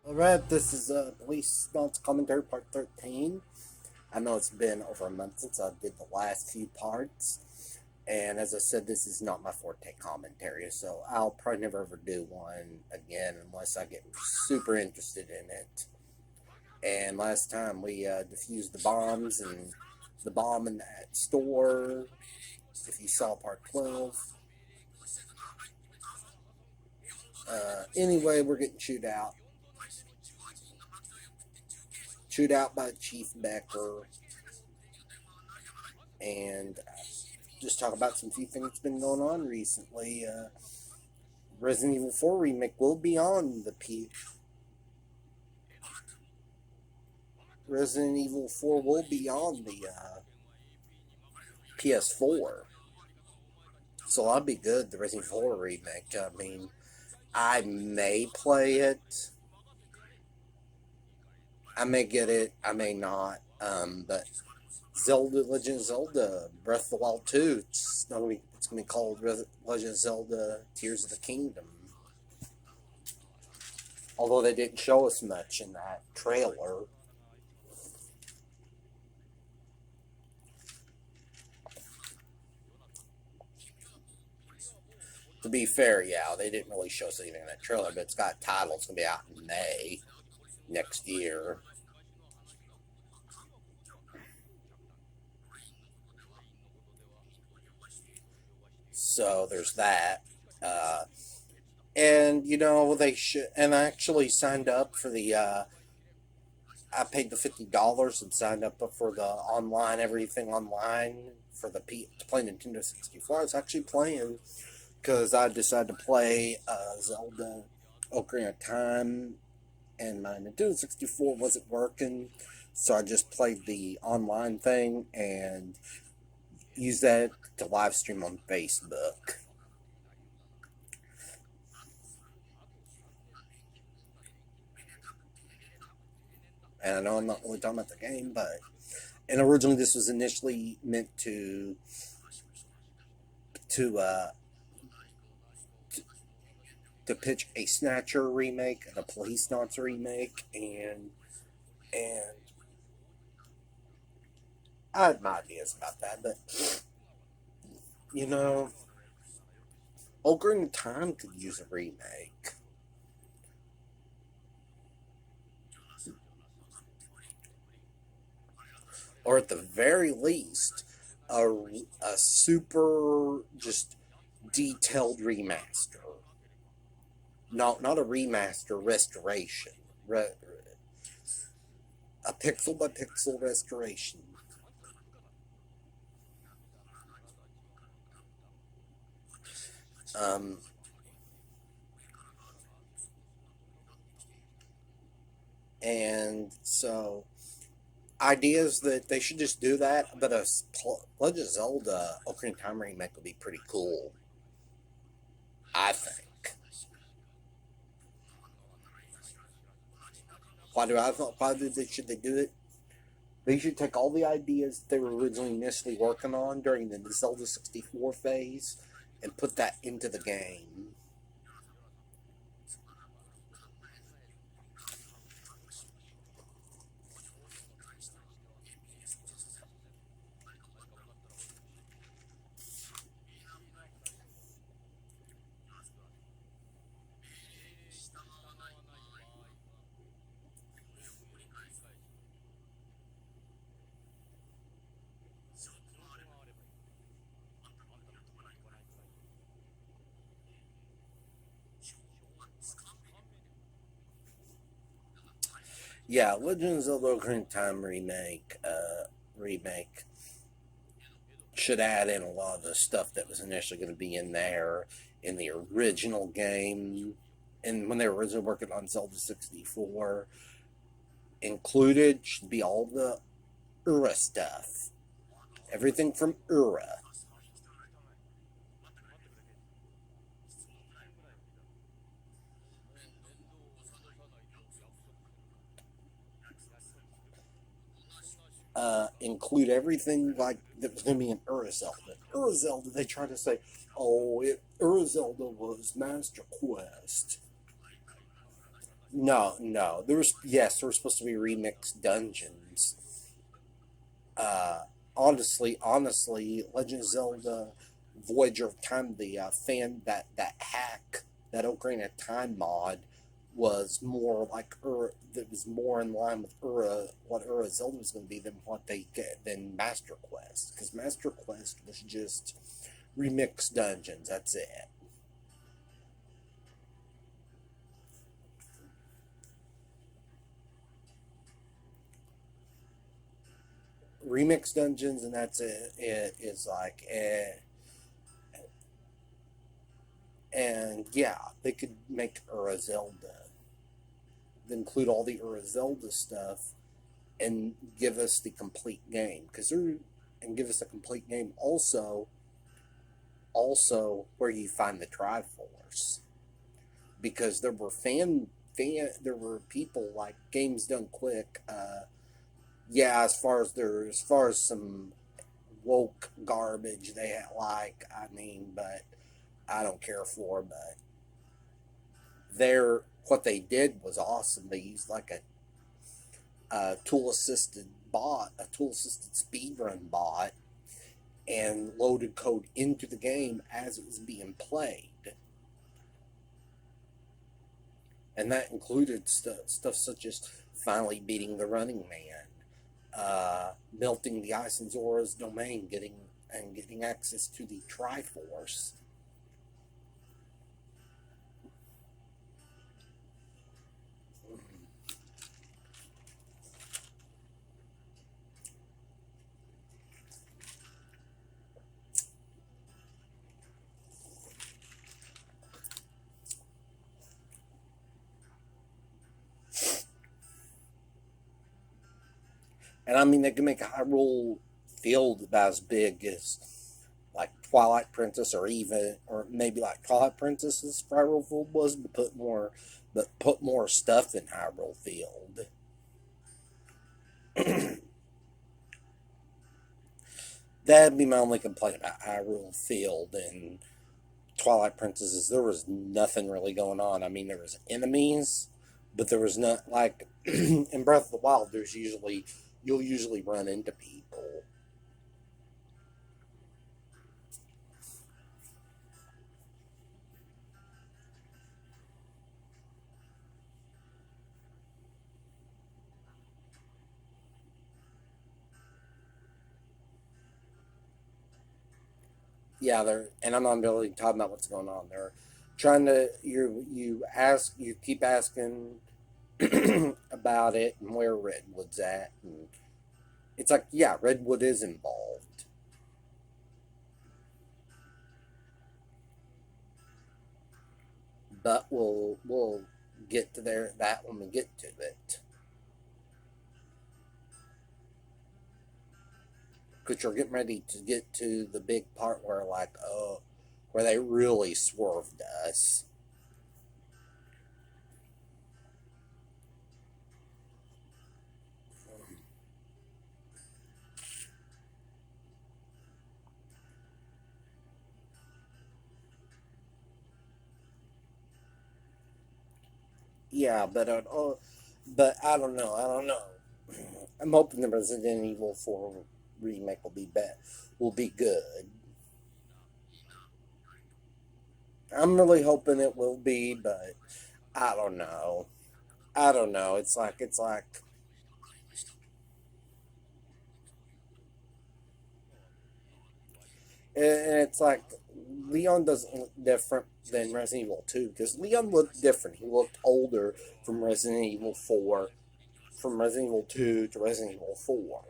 Alright, this is Policenauts Commentary Part 13. I know it's been over a month since I did the last few parts, and as I said, this is not my forte commentary, so I'll probably never ever do one again unless I get super interested in it. And last time we defused the bombs and the bomb in that store, if you saw Part 12. Anyway, we're getting chewed out by Chief Becker, and just talk about some few things that's been going on recently. Resident Evil 4 remake will be on the Resident Evil 4 will be on the PS4, so that'll be good. The Resident Evil 4 remake. I mean, I may play it. I may get it. I may not. But Zelda, Legend of Zelda, Breath of the Wild 2. It's gonna be called Legend of Zelda: Tears of the Kingdom. Although they didn't show us much in that trailer. To be fair, yeah, they didn't really show us anything in that trailer, but it's got a title. It's going to be out in May next year. So there's that. And, you know, they should. And I actually signed up for the. I paid the $50 and signed up for the online, everything online for to play Nintendo 64. I was actually playing because I decided to play Zelda Ocarina of Time, and my Nintendo 64 wasn't working, so I just played the online thing and used that to live stream on Facebook. And I know I'm not really talking about the game, but and originally this was initially meant to uh, to pitch a Snatcher remake and a Policenauts remake, and I had my ideas about that, but you know, Ocarina of Time could use a remake, or at the very least, a super just detailed remaster. No, not a remaster, restoration. A pixel by pixel restoration. Um, and so, ideas that they should just do that, but a Legend of Zelda Ocarina of Time remake would be pretty cool, I think. Should they do it? They should take all the ideas they were originally initially working on during the Zelda 64 phase and put that into the game. Yeah, Legend of Zelda Ocarina of Time remake should add in a lot of the stuff that was initially going to be in there in the original game, and when they were originally working on Zelda 64. Included should be all the Ura stuff, everything from Ura. Include everything like that was going to be in Ura Zelda. Ura Zelda, they try to say, oh, Ura Zelda was Master Quest. No, no. There was yes, there were supposed to be remixed dungeons. Uh, honestly, Legend of Zelda, Voyager of Time, the fan that hack that Ocarina of Time mod was more like that was more in line with what Zelda was going to be than what they get than Master Quest, because Master Quest was just remixed dungeons. That's it. Remixed dungeons, and that's it. It is like and yeah, they could make Zelda, include all the Zelda stuff, and give us the complete game because they're and give us a complete game. Also where you find the Triforce, because there were there were people like games done quick. Yeah, as far as some woke garbage they had, like, I mean, but I don't care for. But their what they did was awesome. They used like a tool assisted bot, a tool assisted speedrun bot, and loaded code into the game as it was being played. And that included stuff such as finally beating the Running Man, melting the ice in Zora's domain, getting access to the Triforce. And I mean, they can make a Hyrule field about as big as like Twilight Princess, or even, or maybe like Twilight Princess's Hyrule Field was, but put more stuff in Hyrule Field. That'd be my only complaint about Hyrule Field and Twilight Princesses. There was nothing really going on. I mean, there was enemies, but there was not like in Breath of the Wild. You'll usually run into people. Yeah, they're and I'm not really talking about what's going on. They're trying to you keep asking about it and where Redwood's at, and it's like, yeah, Redwood is involved, but we'll get to that when we get to it, because you're getting ready to get to the big part where where they really swerved us. Yeah, but I don't know. I don't know. I'm hoping the Resident Evil 4 remake will be good. I'm really hoping it will be, but I don't know. I don't know. It's like Leon doesn't look different than Resident Evil 2, because Leon looked different. He looked older from Resident Evil 4, from Resident Evil 2 to Resident Evil 4.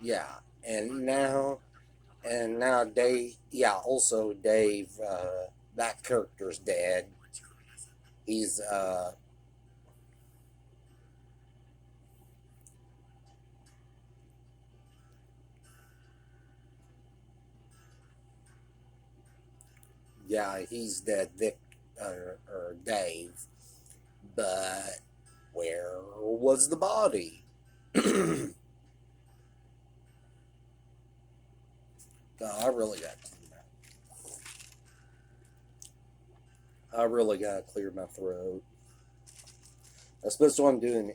Yeah, and now Dave. Yeah, also Dave. That character's dead. He's Yeah, he's dead, Vic, or Dave. But where was the body? I really got to clean that. I really got to clear my throat. Especially when I'm doing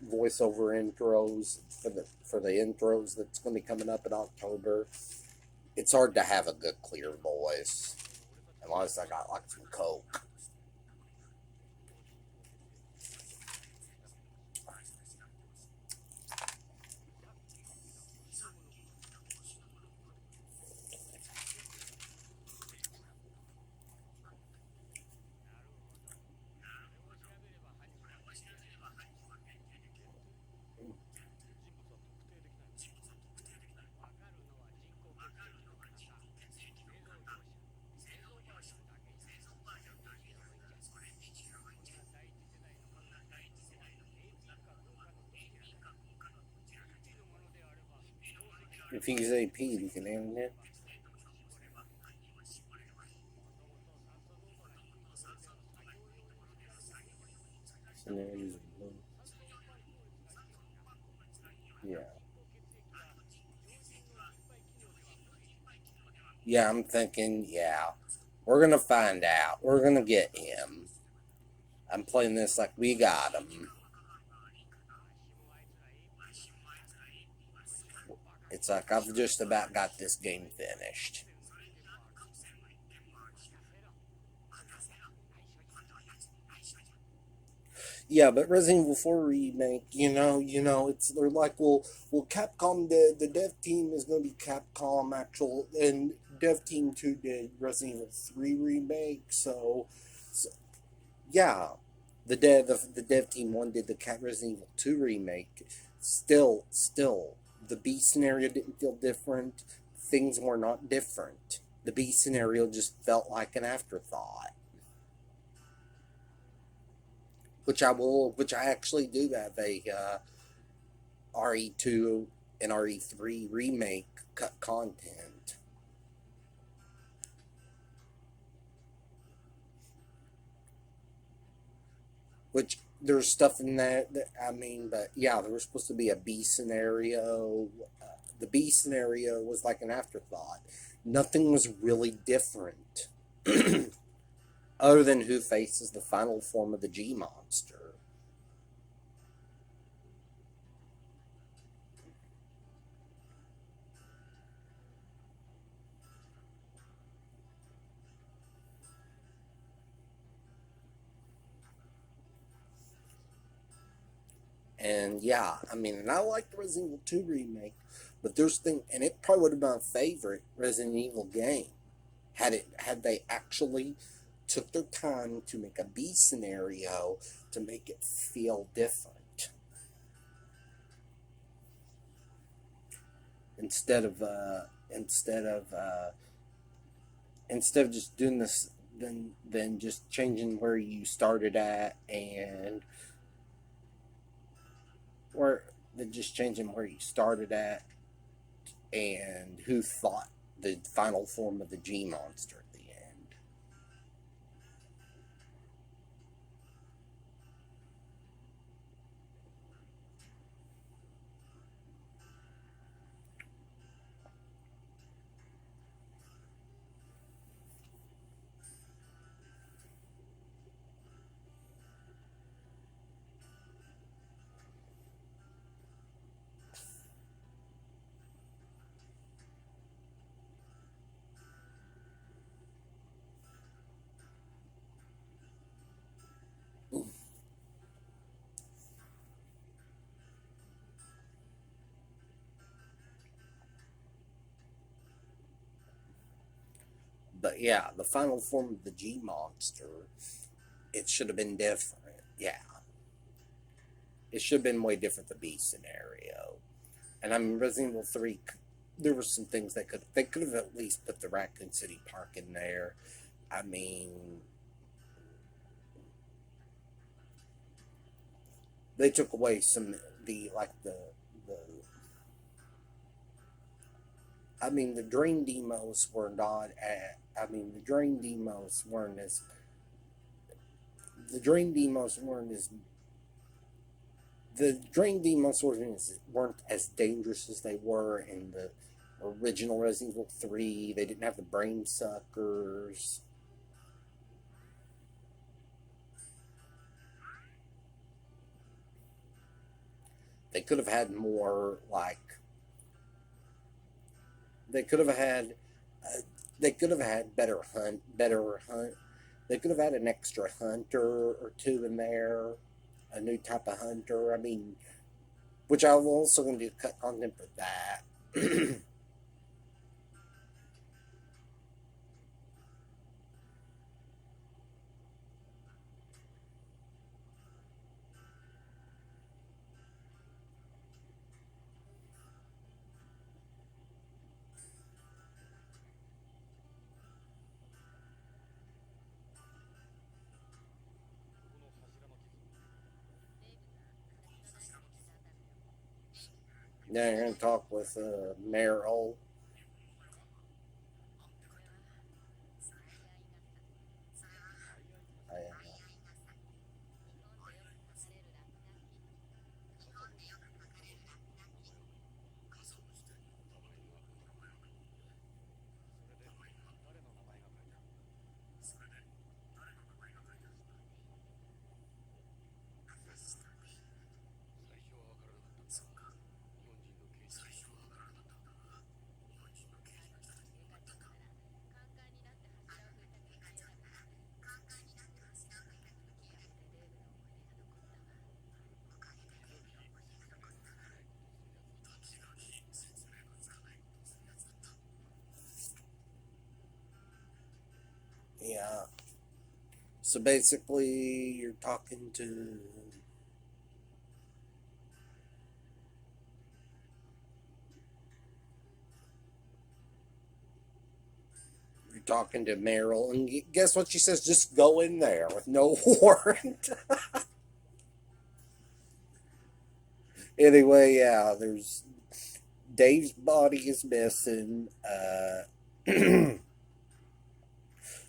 voiceover intros for the intros that's going to be coming up in October. It's hard to have a good clear voice unless I got like some coke. If he's AP, you can end it. Yeah. Yeah, I'm thinking, yeah. We're gonna find out. We're gonna get him. I'm playing this like we got him. It's like I've just about got this game finished. Yeah, but Resident Evil 4 remake, it's they're like, well, Capcom, the dev team is gonna be Capcom actual, and dev team 2 did Resident Evil 3 remake, so yeah, the dev team 1 did the Resident Evil 2 remake. Still, the B scenario didn't feel different. Things were not different. The B scenario just felt like an afterthought. Which I actually do have a RE2 and RE3 remake cut content. Which there's stuff in that I mean, but yeah, there was supposed to be a B scenario. The B scenario was like an afterthought. Nothing was really different, other than who faces the final form of the G monster. And yeah, I mean, and I like the Resident Evil 2 remake, but there's thing, and it probably would have been my favorite Resident Evil game had they actually took their time to make a B scenario to make it feel different instead of instead of just doing this then just changing where you started at and or then just changing where you started at and who fought the final form of the G monster at the end. But yeah, the final form of the G monster, it should have been different. Yeah, it should have been way different. The B scenario, and I mean Resident Evil 3. There were some things they could have at least put the Raccoon City Park in there. I mean, they took away some the I mean, the dream demos were not. I mean, the dream demos weren't as. The dream demos weren't as. The dream demos weren't as dangerous as they were in the original Resident Evil 3. They didn't have the brain suckers. They could have had more like. They could have had. Uh, they could have had better hunt. They could have had an extra hunter or two in there, a new type of hunter. I mean, which I'm also going to do cut content for that. Now you're going to talk with Meryl. I, yeah. So basically, you're talking to Meryl, and guess what she says? Just go in there with no warrant. Anyway, yeah. There's Dave's body is missing.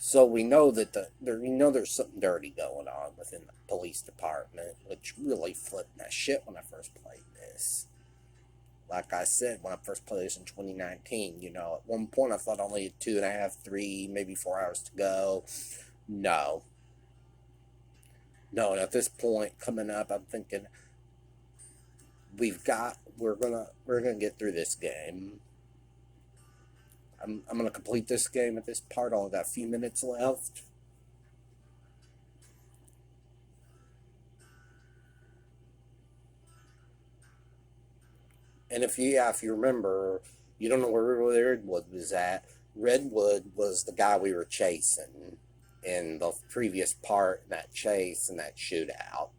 So we know that there's something dirty going on within the police department, which really flipped my shit when I first played this. Like I said, when I first played this in 2019, at one point I thought only had 2.5, 3, maybe 4 hours to go. No, no. And at this point coming up, I'm thinking we're gonna get through this game. I'm gonna complete this game at this part. I only got a few minutes left. And if you remember, you don't know where Redwood was at. Redwood was the guy we were chasing in the previous part, that chase and that shootout.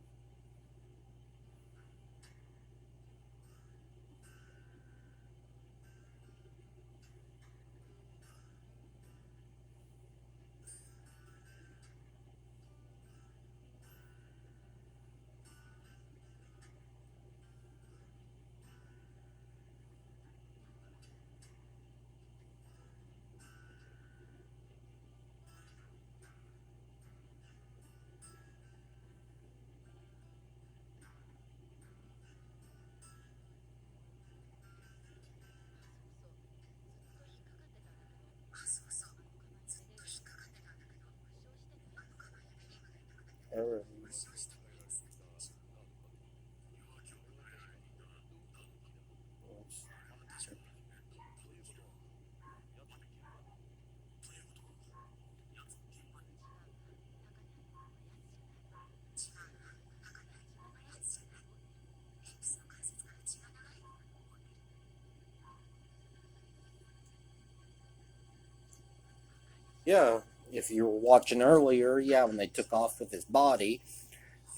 Yeah, if you were watching earlier, yeah, when they took off with his body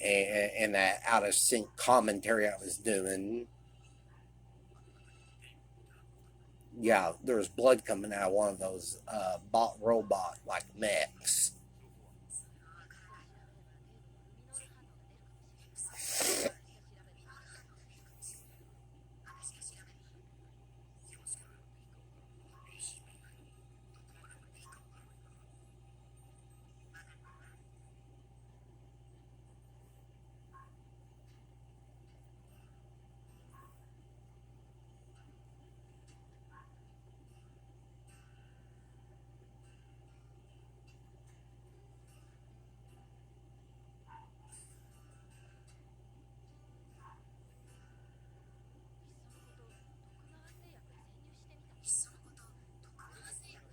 and that out of sync commentary I was doing, yeah, there was blood coming out of one of those bot robot like mechs.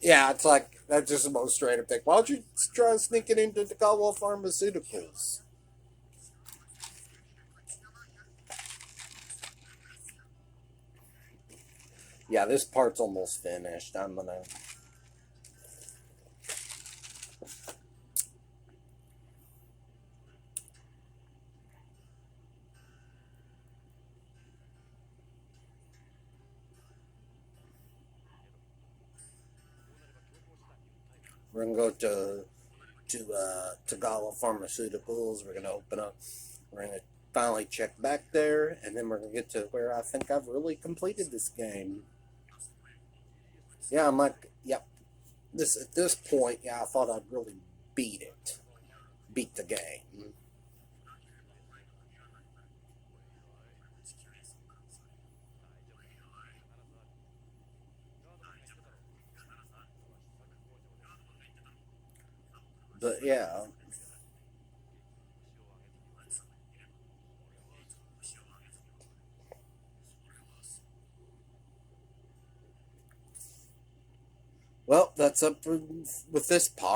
Yeah, it's like that's just the most straight up thing. Why don't you try sneaking into the Gawa Pharmaceuticals? Yeah, this part's almost finished. We're gonna go to Tagawa Pharmaceuticals. We're gonna open up. We're gonna finally check back there, and then we're gonna get to where I think I've really completed this game. Yeah, I'm like, yep. This at this point, yeah, I thought I'd really beat it, beat the game. But yeah, well, that's up with this part.